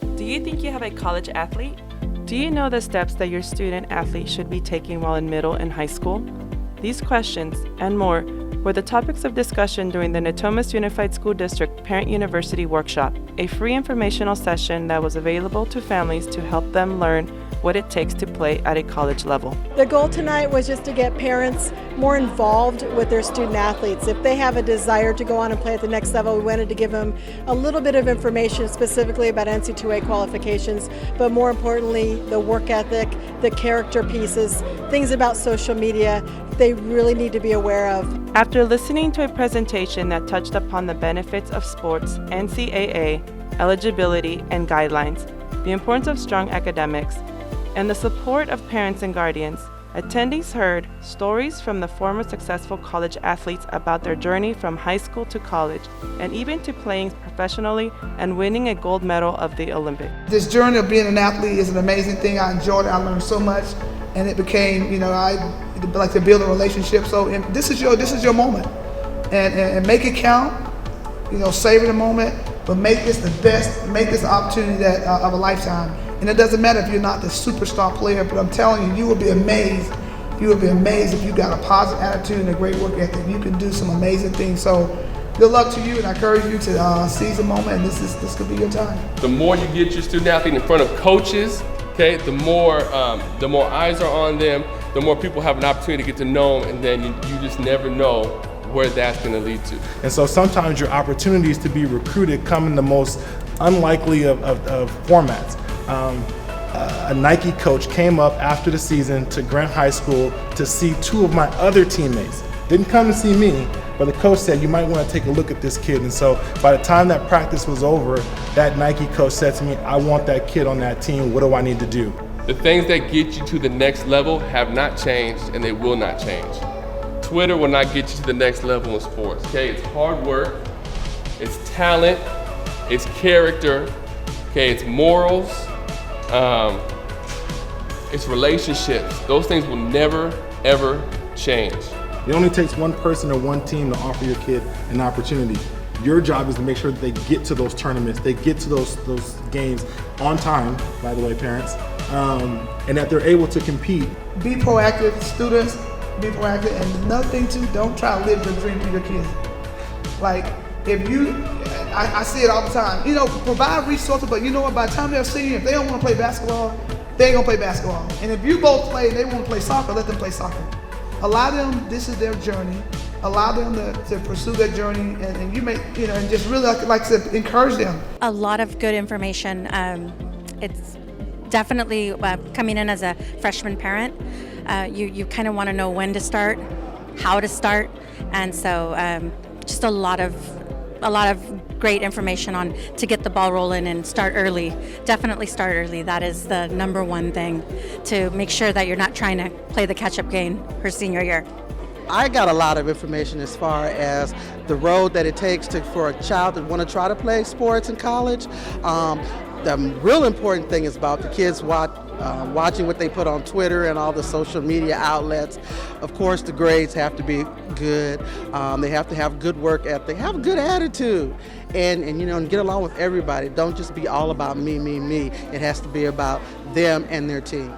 Do you think you have a college athlete? Do you know the steps that your student athlete should be taking while in middle and high school? These questions, and more, were the topics of discussion during the Natomas Unified School District Parent University Workshop, a free informational session that was available to families to help them learn what it takes to play at a college level. The goal tonight was just to get parents more involved with their student athletes. If they have a desire to go on and play at the next level, we wanted to give them a little bit of information specifically about NC2A qualifications, but more importantly, the work ethic, the character pieces, things about social media they really need to be aware of. After listening to a presentation that touched upon the benefits of sports, NCAA, eligibility, and guidelines, the importance of strong academics, and the support of parents and guardians, attendees heard stories from the former successful college athletes about their journey from high school to college, and even to playing professionally and winning a gold medal of the Olympics. This journey of being an athlete is an amazing thing. I enjoyed it. I learned so much, and it became, I like to build a relationship. So this is your moment, and make it count. Savor the moment, but make this the best. Make this an opportunity of a lifetime. And it doesn't matter if you're not the superstar player, but I'm telling you, you will be amazed. You will be amazed if you got a positive attitude and a great work ethic. You can do some amazing things. So good luck to you, and I encourage you to seize the moment, and this could be your time. The more you get your student athlete in front of coaches, okay, the more eyes are on them, the more people have an opportunity to get to know them, and then you just never know where that's going to lead to. And so sometimes your opportunities to be recruited come in the most unlikely of formats. A Nike coach came up after the season to Grant High School to see two of my other teammates. Didn't come to see me, but the coach said, you might want to take a look at this kid. And so by the time that practice was over, that Nike coach said to me, I want that kid on that team. What do I need to do? The things that get you to the next level have not changed, and they will not change. Twitter will not get you to the next level in sports, okay? It's hard work, it's talent, it's character, okay? It's morals, it's relationships. Those things will never, ever change. It only takes one person or one team to offer your kid an opportunity. Your job is to make sure that they get to those tournaments, they get to those games on time, by the way, parents, and that they're able to compete. Be proactive, students. Be proactive, and another thing too, don't try to live the dream for your kids. Like, I see it all the time. Provide resources, but you know what? By the time they're senior, if they don't want to play basketball, they ain't gonna play basketball. And if you both play and they want to play soccer, let them play soccer. Allow them. This is their journey. Allow them to pursue their journey, and you make and just really like to encourage them. A lot of good information. It's definitely coming in as a freshman parent. You kind of want to know when to start, how to start, and so just a lot of great information on to get the ball rolling and start early. Definitely start early. That is the number one thing, to make sure that you're not trying to play the catch-up game for senior year. I got a lot of information as far as the road that it takes for a child that want to try to play sports in college. The real important thing is about the kids watching what they put on Twitter and all the social media outlets. Of course, the grades have to be good. They have to have good work ethic, have a good attitude, and get along with everybody. Don't just be all about me. It has to be about them and their team.